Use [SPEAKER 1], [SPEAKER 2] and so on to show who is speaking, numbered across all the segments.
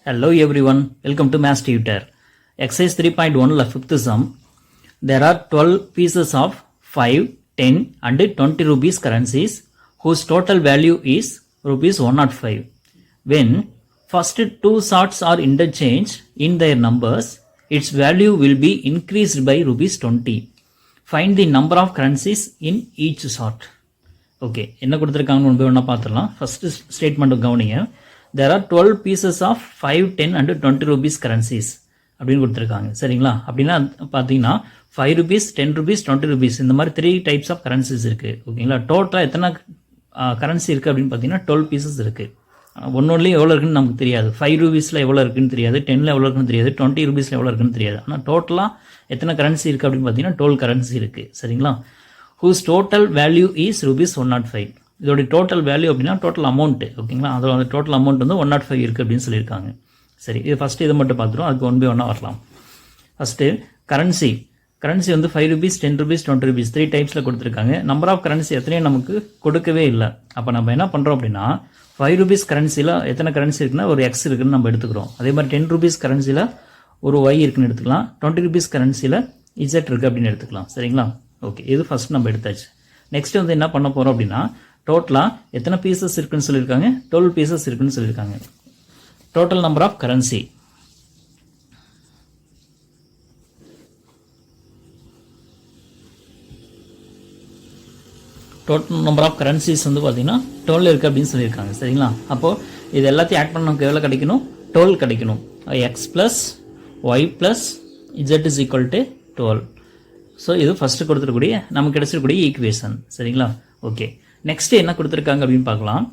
[SPEAKER 1] Hello everyone, welcome to Maths Tutor. Exercise 3.1 fifth sum. There are 12 pieces of 5, 10 and 20 rupees currencies whose total value is rupees 105. When first two sorts are interchanged in their numbers, its value will be increased by rupees 20. Find the number of currencies in each sort. Okay என்ன கொடுத்துருக்காங்கன்னு ஒன்று ஒன்றா பார்த்துடலாம். First statement கவனிங்க. There are 12 pieces of 5, 10 and 20 rupees currencies அப்படின்னு கொடுத்துருக்காங்க. சரிங்களா? அப்படின்னா பார்த்தீங்கன்னா 5 rupees, 10 rupees, 20 rupees இந்த மாதிரி 3 டைப்ஸ் ஆஃப் கரன்சிஸ் இருக்குது. ஓகேங்களா? டோட்டலாக எத்தனை கரன்சி இருக்குது அப்படின்னு பார்த்தீங்கன்னா 12 பீசஸ் இருக்குது. ஒன்றுலேயும் எவ்வளோ இருக்குன்னு நமக்கு தெரியாது. 5 rupeesல எவ்வளோ இருக்குன்னு தெரியாது, 10ல் எவ்வளோ இருக்குன்னு தெரியாது, 20 rupeesல எவ்வளோ இருக்குன்னு தெரியாது. ஆனால் டோட்டலாக எத்தனை கரன்சி இருக்குது அப்படின்னு பார்த்தீங்கன்னா 12 கரன்சி இருக்குது. சரிங்களா? whose total value is rupees 105. இதோட டோட்டல் வேல்யூ அப்படின்னா டோட்டல் அமௌண்ட்டு. ஓகேங்களா? அதோட டோட்டல் அமௌண்ட் வந்து 105 இருக்குது அப்படின்னு சொல்லியிருக்காங்க. சரி, இது ஃபஸ்ட்டு இதை மட்டும் பார்த்துருவோம். அதுக்கு 1 by 1 வரலாம். ஃபஸ்ட்டு கரன்சி வந்து 5 rupees, 10 rupees, 20 rupees 3 டைப்ஸில் கொடுத்துருக்காங்க. நம்பர் ஆஃப் கரன்சி எத்தனையும் நமக்கு கொடுக்கவே இல்லை. அப்போ நம்ம என்ன பண்ணுறோம் அப்படின்னா 5 rupees கரன்சியில் எத்தனை கரன்சி இருக்குன்னா ஒரு எக்ஸ் இருக்குன்னு நம்ம எடுத்துக்கிறோம். அதே மாதிரி 10 rupees கரன்சியில் ஒரு ஒய் இருக்குன்னு எடுத்துக்கலாம். 20 rupees கரன்சியில் இசட் இருக்குது அப்படின்னு எடுத்துக்கலாம். சரிங்களா? ஓகே, இது ஃபஸ்ட் நம்ம எடுத்தாச்சு. நெக்ஸ்ட் வந்து என்ன பண்ண போகிறோம் அப்படின்னா டோட்டலாக எத்தனை பீசஸ் இருக்குன்னு சொல்லியிருக்காங்க? 12 பீசஸ் இருக்குன்னு சொல்லியிருக்காங்க. டோட்டல் நம்பர் ஆஃப் கரன்சி வந்து பார்த்தீங்கன்னா 12 இருக்குது அப்படின்னு சொல்லியிருக்காங்க. சரிங்களா? அப்போது இது எல்லாத்தையும் ஆட் பண்ண நமக்கு எவ்வளோ கிடைக்கணும்? 12 கிடைக்கணும். X plus y plus z is equal to 12. So இது ஃபஸ்ட்டு கொடுத்துருக்கூடிய நமக்கு கிடைச்சிருக்கூடிய ஈக்குவேஷன். சரிங்களா? ஓகே, நெக்ஸ்ட்டு என்ன கொடுத்துருக்காங்க அப்படின்னு பார்க்கலாம்.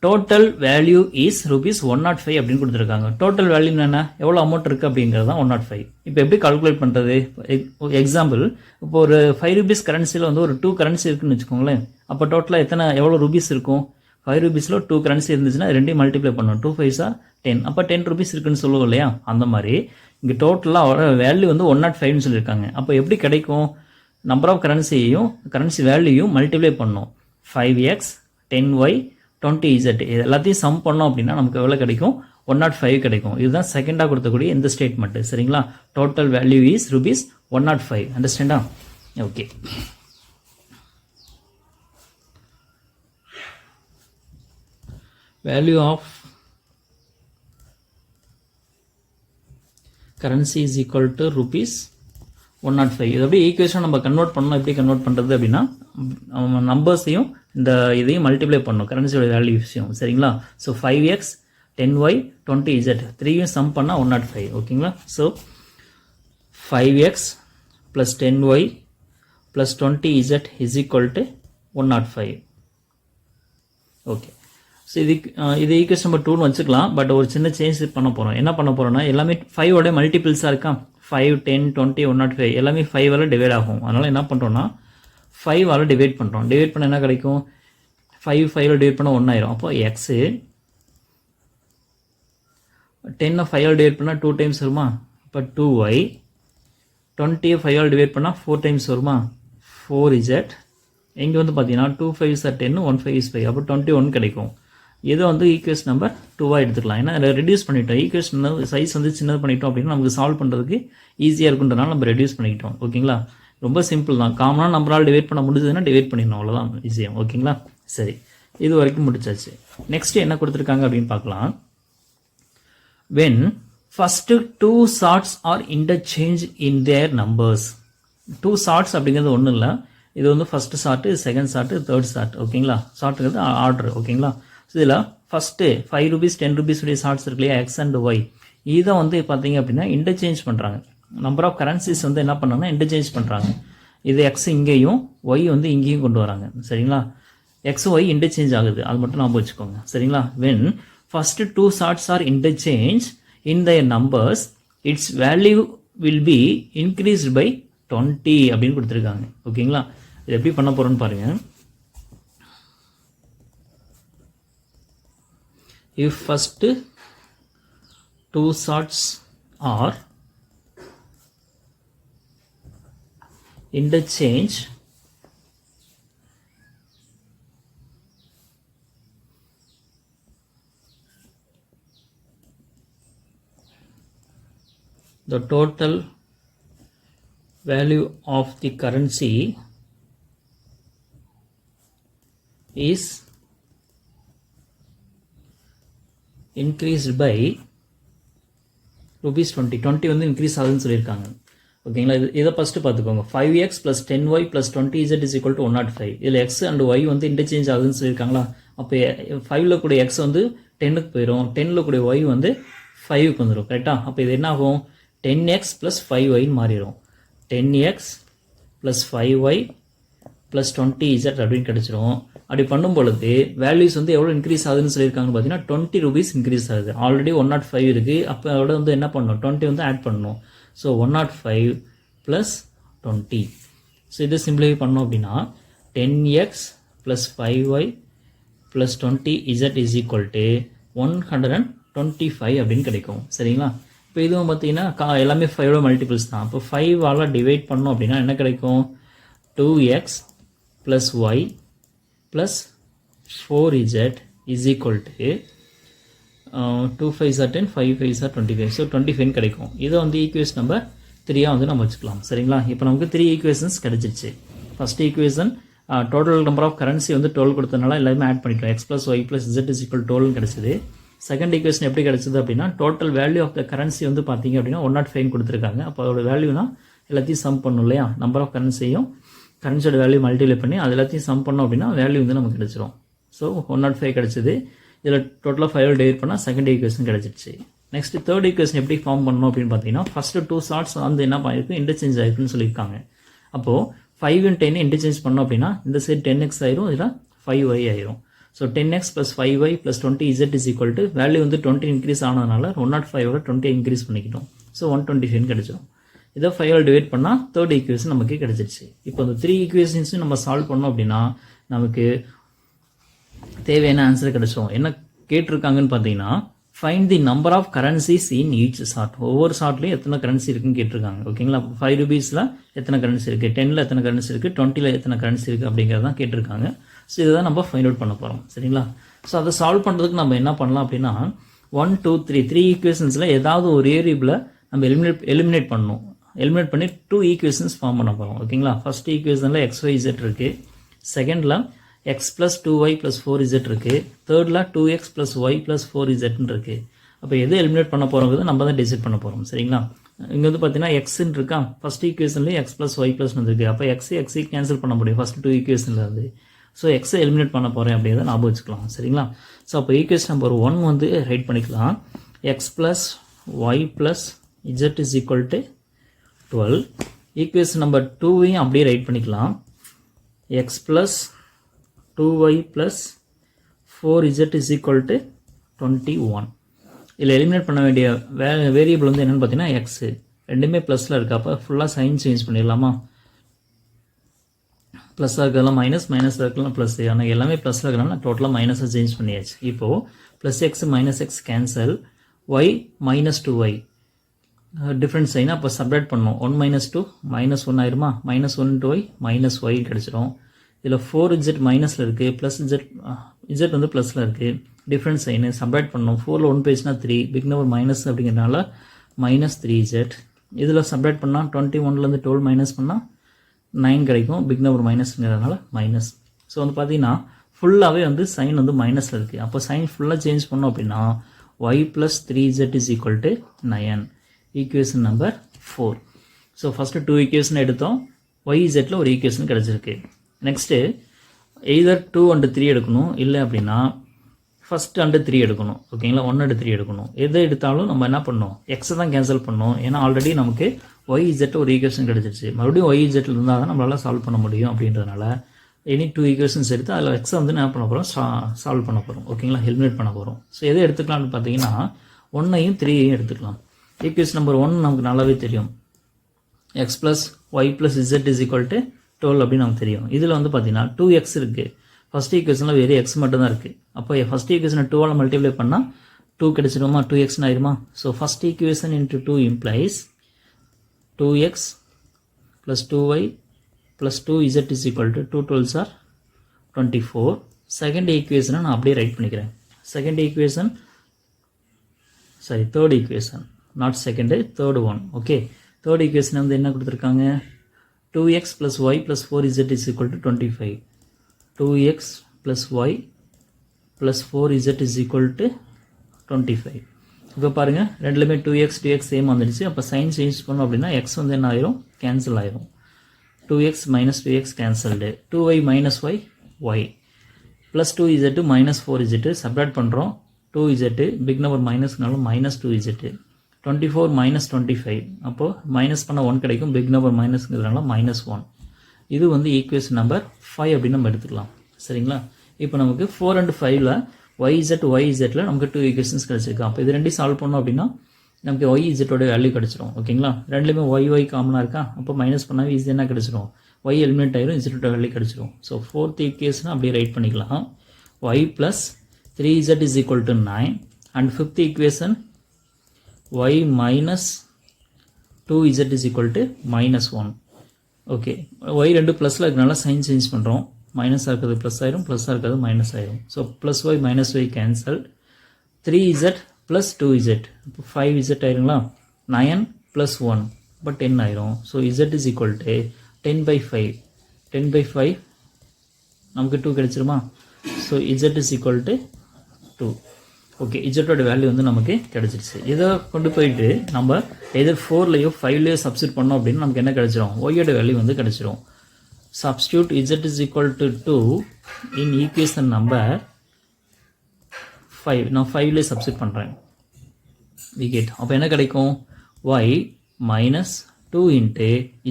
[SPEAKER 1] டோட்டல் வேல்யூ இஸ் rupees 105 அப்படின்னு கொடுத்துருக்காங்க. டோட்டல் வேல்யூ என்ன, எவ்வளோ அமௌண்ட் இருக்குது அப்படிங்கிறது தான் 105. இப்போ எப்படி கால்குலேட் பண்ணுறது? எக்ஸாம்பிள், இப்போ ஒரு 5 rupees கரன்சியில் வந்து ஒரு 2 கரன்சி இருக்குன்னு வச்சுக்கோங்களேன். அப்போ டோட்டலாக எவ்வளோ ரூபீஸ் இருக்கும்? 5 rupeesல 2 கரன்சி இருந்துச்சுன்னா ரெண்டையும் மல்டிப்ளை பண்ணணும். 2 5s 10. அப்போ 10 rupees இருக்குன்னு சொல்லுவோம் இல்லையா? அந்த மாதிரி இங்கே டோட்டலாக வேல்யூ வந்து 105ன்னு சொல்லியிருக்காங்க. அப்போ எப்படி கிடைக்கும்? நம்பர் ஆஃப் கரன்சியையும் கரன்சி வேல்யூயும் மல்டிப்ளை பண்ணணும். 5x, 10y, 20z இது எல்லாத்தையும் சம் பண்ணோம் அப்படின்னா நமக்கு எவ்வளோ கிடைக்கும்? 105 கிடைக்கும். இதுதான் செகண்டாக கொடுத்தக்கூடிய இந்த ஸ்டேட்மெண்ட்டு. சரிங்களா? Total value is rupees 105. அண்டர்ஸ்டாண்டா? Okay, value of currency is equal to rupees 105. இது அப்படியே ஈக்குவேஷன் நம்ம கன்வெர்ட் பண்ணணும். எப்படி கன்வெர்ட் பண்ணுறது அப்படின்னா நம்பர்ஸையும் இந்த இதையும் மல்டிப்ளை பண்ணணும், கரன்சியோட வேல்யூஸையும். சரிங்களா? So 5x, 10y, 20z 3யும் some பண்ணால் 105. ஓகேங்களா? So 5x plus 10y plus 20z is equal to 105. Okay, so இது ஈக்குவேஷன் நம்பர் 2ன்னு வச்சுக்கலாம். பட் ஒரு சின்ன சேஞ்ச் பண்ண போகிறோம். என்ன பண்ண போகிறோம்னா எல்லாமே 5ஓட மல்டிபிள்ஸாக இருக்கா? 5, 10, 20, 105 எல்லாமே 5ஆல் டிவைட் ஆகும். அதனால் என்ன பண்ணுறோன்னா 5ஆல் டிவைட் பண்ணுறோம். டிவைட் பண்ண என்ன கிடைக்கும்? 5 5ஆல் டிவைட் பண்ணால் 1 ஆயிரும். அப்போ எக்ஸு 10 5ஆல் டிவைட் பண்ணால் 2 டைம்ஸ் வருமா? இப்போ 2y. 20 5ஆல் டிவைட் பண்ணால் 4 டைம்ஸ் வருமா? 4z. இங்கே வந்து பார்த்தீங்கன்னா 2 5s 10, 1 5 is 5. அப்போ 21 கிடைக்கும். இதை வந்து ஈக்குவேஷன் நம்பர் 2ஆக எடுத்துக்கலாம். ஏன்னா ரெடியூஸ் பண்ணிட்டோம். ஈக்குவேஷன் சைஸ் வந்து சின்னது பண்ணிட்டோம் அப்படின்னா நமக்கு சால்வ் பண்ணுறதுக்கு ஈஸியாக இருக்குன்றனால நம்ம ரெடியூஸ் பண்ணிக்கிட்டோம். ஓகேங்களா? ரொம்ப சிம்பிள் தான். காமனாக நம்பரால் டிவைட் பண்ண முடிஞ்சதுன்னா டிவைட் பண்ணிடணும், அவ்வளோதான் ஈஸியாக. ஓகேங்களா? சரி, இது வரைக்கும் முடிச்சாச்சு. நெக்ஸ்ட் என்ன கொடுத்துருக்காங்க அப்படின்னு பார்க்கலாம். when first 2 sorts are interchanged in their numbers. 2 sorts அப்படிங்கிறது ஒன்றும் இல்லை. இது வந்து first sort, second sort, third sort. ஓகேங்களா? சார்ட்டுங்கிறது ஆர்டர். ஓகேங்களா? ஸோ இதில் ஃபஸ்ட்டு 5 rupees, 10 rupees உடைய சார்ட்ஸ் இருக்கு இல்லையா? X and y. இதை வந்து பார்த்தீங்க அப்படின்னா இன்டர்சேஞ்ச் பண்ணுறாங்க. நம்பர் ஆஃப் கரன்சிஸ் வந்து என்ன பண்ணாங்கன்னா இன்டர்சேஞ்ச் பண்ணுறாங்க. இது எக்ஸ் இங்கேயும் ஒய் வந்து இங்கேயும் கொண்டு வராங்க. சரிங்களா? எக்ஸ் ஒய் இன்டர்சேஞ்ச் ஆகுது, அது மட்டும் ஞாபகம் வச்சுக்கோங்க. சரிங்களா? When first 2 sorts are interchange in their numbers its value will be increased by 20 அப்படின்னு கொடுத்துருக்காங்க. ஓகேங்களா? இது எப்படி பண்ண போகிறோன்னு பாருங்கள். if first 2 sorts are interchange the total value of the currency is increased by rupees 20 வந்து இன்க்ரீஸ் ஆகுதுன்னு சொல்லியிருக்காங்க. ஓகேங்களா, இதை ஃபஸ்ட்டு பார்த்துக்கோங்க. 5x + 10y + 20z = 105. இதில் x அண்ட் y வந்து இன்டர்சேஞ்ச் ஆகுதுன்னு சொல்லியிருக்காங்களா. அப்போ 5ல் கூடிய x வந்து 10க்கு போயிடும், 10ல் கூடிய y வந்து 5க்கு வந்துடும். கரெக்டாக? அப்போ இது என்ன ஆகும்? 10x + 5y மாறிடும். 10x + 5y + 20z அப்படின்னு கிடச்சிரும். அப்படி பண்ணும் பொழுது வேல்யூஸ் வந்து எவ்வளோ இன்க்ரீஸ் ஆகுதுன்னு சொல்லியிருக்காங்கன்னு பார்த்தீங்கன்னா 20 rupees இன்க்ரீஸ் ஆகுது. ஆல்ரெடி 105 இருக்குது. அப்போ அதோட வந்து என்ன பண்ணணும்? 20 வந்து ஆட் பண்ணணும். ஸோ 105 + 20. ஸோ இதை சிம்பிளிஃபை பண்ணோம் அப்படின்னா 10x + 5y + 20z = 125 அப்படின்னு கிடைக்கும். சரிங்களா? இப்போ இதுவும் பார்த்தீங்கன்னா எல்லாமே 5ஓட மல்டிபிள்ஸ் தான். அப்போ 5ஆல் டிவைட் பண்ணோம் அப்படின்னா என்ன கிடைக்கும்? 2x + y + 4z = 2 5s are 10, 5 5s are 25. So 25 கிடைக்கும். இதை வந்து ஈக்குவேஷன் நம்பர் 3 வந்து நம்ம வச்சுக்கலாம். சரிங்களா? இப்போ நமக்கு 3 ஈக்குவேஷன்ஸ் கிடைச்சிருச்சு. First equation total number of currency வந்து 12 கொடுத்தனால எல்லாமே ஆட் பண்ணிட்டோம். x + y + z = 12 கிடைச்சிது. செகண்ட் ஈக்குவேஷன் எப்படி கிடைச்சது அப்படின்னா total value of the currency வந்து பார்த்தீங்க அப்படின்னா 105 கொடுத்துருக்காங்க. அப்போ அதோட வேல்யூனா எல்லாத்தையும் சம் பண்ணும் இல்லையா? நம்பர் ஆஃப் கரன்சியும் கரன்சியோட வேல்யூ மல்டிப்ளை பண்ணி அது எல்லாத்தையும் சம் பண்ணோம் அப்படின்னா வேல்யூ வந்து நமக்கு கிடைச்சிரும். ஸோ 105 கிடைச்சிது. இதில் டோட்டலாக 5 டிவைட் பண்ணால் செகண்ட் ஈக்குவேஷன் கிடச்சிருச்சு. நெக்ஸ்ட் தேர்ட் ஈக்குவேஷன் எப்படி ஃபார்ம் பண்ணணும் அப்படின்னு பார்த்தீங்கன்னா ஃபஸ்ட்டு 2 ஷார்ட்ஸ் வந்து என்ன பண்ணிருக்கு? இன்டர்சேஞ்ச் ஆயிருக்குன்னு சொல்லியிருக்காங்க. அப்போது 5 and 10 இன்டர்சேஞ்ச் பண்ணோம் அப்படின்னா இந்த சைடு 10x ஆயிரும், இதில் 5y ஆயிரும். So 10x + 5y + 20z = value வந்து 20 இன்க்ரீஸ் ஆனதுனால 105ஓட 20 இன்க்ரீஸ் பண்ணிக்கிட்டோம். ஸோ 125 கிடைச்சிடும். இதை 5ஆல் டிவைட் பண்ணால் தேர்ட் ஈக்குவேஷன் நமக்கு கிடைச்சிருச்சு. இப்போ இந்த 3 ஈக்குவேஷன்ஸும் நம்ம சால்வ் பண்ணோம் அப்படின்னா நமக்கு தேவையான ஆன்சர் கிடைச்சோம். என்ன கேட்டிருக்காங்கன்னு பார்த்தீங்கன்னா find the number of currencies in each sort. ஒவ்வொரு ஷார்ட்லையும் எத்தனை கரன்சி இருக்குன்னு கேட்டிருக்காங்க. ஓகேங்களா? 5 rupeesல எத்தனை கரன்சி இருக்குது, 10ல் எத்தனை கரன்சி இருக்குது, 20ல் எத்தனை கரன்சி இருக்குது அப்படிங்கிறது தான் கேட்டிருக்காங்க. ஸோ இதை தான் நம்ம ஃபைண்ட் அவுட் பண்ண போகிறோம். சரிங்களா? ஸோ அதை சால்வ் பண்ணுறதுக்கு நம்ம என்ன பண்ணலாம் அப்படின்னா 1 2 3 ஈக்குவேஷன்ஸில் ஏதாவது ஒரு வேரியபிளை நம்ம எலிமினேட் பண்ணணும். எலிமினேட் பண்ணி 2 ஈக்குவேஷன்ஸ் ஃபார்ம் பண்ண போகிறோம். ஓகேங்களா? ஃபர்ஸ்ட் ஈக்குவேஷனில் xyz இருக்குது, செகண்டில் x + 2y + 4z இருக்குது, தேர்டில் 2x + y + 4z இருக்குது. அப்போ எது எலிமினேட் பண்ண போகிறோங்கிறது நம்ம தான் டிசைட் பண்ண போகிறோம். சரிங்களா? இங்கே வந்து பார்த்தீங்கன்னா எக்ஸ்ன்னு இருக்கா, ஃபர்ஸ்ட் ஈக்குவேஷன்லேயே x + y + வந்துருக்கு. அப்போ x கேன்சல் பண்ண முடியும் ஃபர்ஸ்ட் 2 ஈக்குவேஷனில் இருந்து. ஸோ எக்ஸை எலிமினேட் பண்ண போகிறேன் அப்படிங்கிறத ஞாபகம் வச்சுக்கலாம். சரிங்களா? ஸோ அப்போ ஈக்குவேஷன் நம்பர் 1 வந்து ரைட் பண்ணிக்கலாம். x + y + z = 12. Equation number 2வையும் அப்படியே ரைட் பண்ணிக்கலாம். x + 2y + 4z = 21. இதில் எலிமினேட் பண்ண வேண்டிய வேரியபிள் வந்து என்னென்னு பார்த்தீங்கன்னா x. ரெண்டுமே ப்ளஸில் இருக்குது. அப்போ ஃபுல்லாக சைன் சேஞ்ச் பண்ணிடலாமா? ப்ளஸ்ஸாக இருக்கிறதுலாம் மைனஸ், மைனஸாக இருக்கலாம் ப்ளஸ். ஆனால் எல்லாமே ப்ளஸில் இருக்கிறனால டோட்டலாக மைனஸாக சேஞ்ச் பண்ணியாச்சு. இப்போது +x -x cancel, y - 2y different sign. அப்போ சப்ராக்ட் பண்ணணும். 1 - 2 -1 ஆயிருமா? -1 × y -y கிடச்சிரும். இதில் 4z மைனஸில் இருக்குது, ப்ளஸ் z வந்து ப்ளஸில் இருக்குது. டிஃப்ரெண்ட் சைனு சப்ராக்ட் பண்ணணும். 4ல் 1 போயிடுச்சுன்னா 3, பிக் நம்பர் மைனஸ் அப்படிங்கிறனால -3z. இதில் சப்ராக்ட் பண்ணால் 21லேருந்து 12 மைனஸ் பண்ணால் 9 கிடைக்கும், பிக் நம்பர் மைனஸ்ங்கிறதுனால மைனஸ். ஸோ வந்து பார்த்தீங்கன்னா ஃபுல்லாகவே வந்து சைன் வந்து மைனஸில் இருக்குது. அப்போ சைன் ஃபுல்லாக சேஞ்ச் பண்ணோம் அப்படின்னா y + 3z = 9. Equation number 4. So first 2 equation எடுத்தோம். yzல ஒரு ஈக்குவேஷன் கிடச்சிருக்கு. நெக்ஸ்ட்டு எய்தர் 2 and 3 எடுக்கணும், இல்லை அப்படின்னா ஃபஸ்ட் and 3 எடுக்கணும். ஓகேங்களா? 1 and 3 எடுக்கணும். எதை எடுத்தாலும் நம்ம என்ன பண்ணணும்? எக்ஸை தான் கேன்சல் பண்ணணும். ஏன்னா ஆல்ரெடி நமக்கு yz ஒரு ஈக்குவேஷன் கிடச்சிருச்சு. மறுபடியும் yz இருந்தால் தான் நம்மளால் சால்வ் பண்ண முடியும். அப்படின்றதுனால எனி 2 ஈக்குவேஷன்ஸ் எடுத்து அதில் எக்ஸை வந்து என்ன பண்ண போகிறோம்? சால்வ் பண்ண போகிறோம். ஓகேங்களா? எலிமினேட் பண்ண போகிறோம். ஸோ எதை எடுத்துக்கலாம்னு பார்த்தீங்கன்னா 1ஐயும் 3ஐயும் எடுத்துக்கலாம். ஈக்குவேஷன் நம்பர் 1 நமக்கு நல்லாவே தெரியும். x + y + z = 12 அப்படின்னு நமக்கு தெரியும். இதில் வந்து பார்த்தீங்கன்னா 2x இருக்குது. ஃபஸ்ட் ஈக்குவேஷனில் வெறும் x மட்டும் தான் இருக்குது. அப்போ ஃபஸ்ட் ஈக்குவேஷனை 2ஆல் மல்டிப்ளை பண்ணால் 2 கிடைச்சிடுமா? 2x ஆயிருமா? So first equation × 2 implies 2x + 2y + 2z = 2 12s are 24. Second ஈக்குவேஷனை நான் அப்படியே ரைட் பண்ணிக்கிறேன். Third equation not second, third one. Okay, third equation வந்து என்ன கொடுத்திருக்காங்க 2x plus y plus 4z is equal to 25. 2x plus y plus 4z is equal to 25. இப்போ பாருங்க ரெண்டுலமே 2x same வந்துடுச்சு. அப்போ சைன் சேஞ்ச் பண்ணோம் அப்படின்னா x வந்து என்ன ஆயிரும் கேன்சல் ஆயிரும். 2x minus 2x cancelled. 2y minus y y plus 2z minus 4z subtract பண்ணுறோம். 2z பிக் நம்பர் மைனஸ்னாலும் minus 2z 24 minus 25 அப்போ மைனஸ் பண்ண 1 கிடைக்கும். பிக் நம்பர் மைனஸ்ங்கிறதுனால -1. இது வந்து ஈக்குவேஷன் நம்பர் 5 அப்படின்னு நம்ம எடுத்துக்கலாம். சரிங்களா? இப்போ நமக்கு 4 and 5ல yzல நமக்கு 2 ஈக்குவேஷன்ஸ் கிடைச்சிருக்கு. அப்போ இது ரெண்டையும் சால்வ் பண்ணோம் அப்படின்னா நமக்கு yzோட வேல்யூ கிடைச்சிரும். ஓகேங்களா? ரெண்டுலேயுமே y காமனாக இருக்கா? அப்போ மைனஸ் பண்ணாவே இது என்ன கிடைச்சிரும் y எலிமினேட் ஆயிரும், zோட வேல்யூ கிடைச்சிரும். ஸோ ஃபோர்த் ஈக்குவேஷன் அப்படியே ரைட் பண்ணிக்கலாம். y plus 3z is equal to 9 and fifth equation y minus 2z is equal to -1. Okay, y ரெண்டு ப்ளஸில் இருக்கனால சைன் சேஞ்ச் பண்ணுறோம். மைனஸாக இருக்கிறது ப்ளஸ் ஆயிரும், ப்ளஸ்ஸாக இருக்கிறது மைனஸ் ஆயிரும். So plus y minus y cancel. 3z plus 2z இப்போ 5z ஆயிருங்களா? 9 plus 1 இப்போ 10 ஆயிரும். So z is equal to 10/5. 10/5 நமக்கு 2 கிடைச்சிருமா? So z is equal to 2. Okay, இஜெட்டோட வேல்யூ வந்து நமக்கு கிடைச்சிருச்சு. இதை கொண்டு போயிட்டு நம்ம எதர் 4லையோ 5லையோ சப்ஸ்டியூட் பண்ணோம் அப்படின்னு நமக்கு என்ன கிடைச்சிரும் ஒய்யோட வேல்யூ வந்து கிடைச்சிரும். Substitute z is equal to 2 in equation number 5. நான் 5லையே சப்ஸ்டியூட் பண்ணுறேன். we get அப்போ என்ன கிடைக்கும் y minus 2 into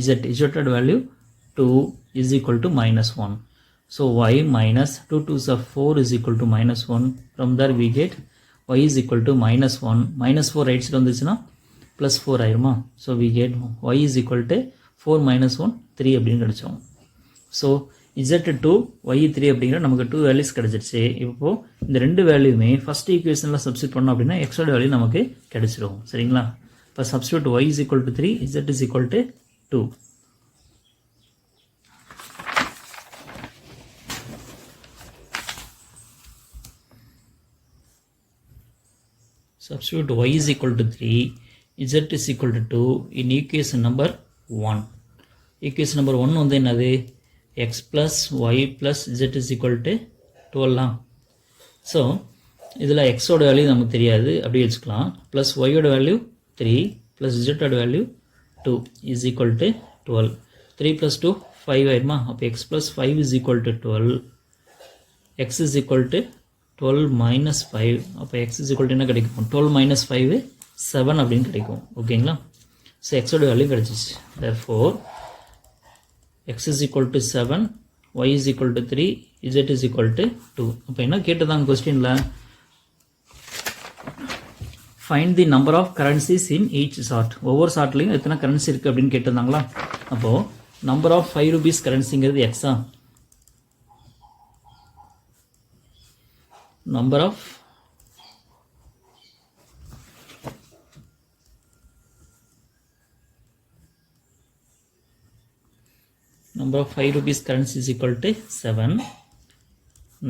[SPEAKER 1] z. இஜெட்டோட value 2 is equal to -1. So y minus 2 2s are 4 is equal to -1. From there we get y is equal to -1. -4 right side வந்துச்சுன்னா +4 ஆயிருமா? So we get y is equal to 4 minus 1 3 அப்படின்னு கிடைச்சோம். So z2 y3 அப்படிங்கிற நமக்கு 2 values கிடைச்சிருச்சு. இப்போ இந்த ரெண்டு வேல்யூமே first ஈக்குவேஷனில் சப்ஸ்டியூட் பண்ணோம் அப்படின்னா எக்ஸோட வேல்யூ நமக்கு கிடைச்சிரும். சரிங்களா? இப்போ substitute y is equal to 3, z is equal to 2. Substitute y is equal to 3, z is equal to 2 in equation number 1. Equation number 1 வந்து என்னது? x plus y plus z is equal to 12. So இதில் xோட value நமக்கு தெரியாது, அப்படியே வச்சுக்கலாம். Plus ஒய்யோட value 3 plus zோட value 2 is equal to 12. 3 plus 2 5 ஆயிடுமா? அப்போ x plus 5 is equal to 12. x is equal to 12 minus 5. அப்போ x is equal to என்ன கிடைக்கும்? 12 minus 5 7 அப்படின்னு கிடைக்கும். ஓகேங்களா? ஸோ எக்ஸோட வேல்யூ கிடைச்சிச்சு. therefore x is equal to 7, y is equal to 3, z is equal to 2. அப்போ என்ன கேட்டதாங்க கொஸ்டினில்? Find the number of currencies in each chart. ஒவ்வொரு சார்ட்லையும் எத்தனை கரன்சி இருக்குது அப்படின்னு கேட்டிருந்தாங்களா? அப்போது நம்பர் ஆஃப் 5 rupees கரன்சிங்கிறது எக்ஸா? number of number of 5 rupees currency is equal to 7.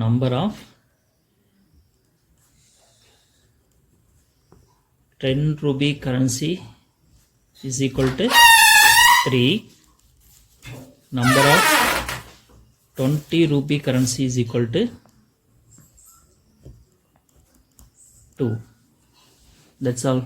[SPEAKER 1] Number of 10 rupee currency is equal to 3. Number of 20 rupee currency is equal to 2. That's all.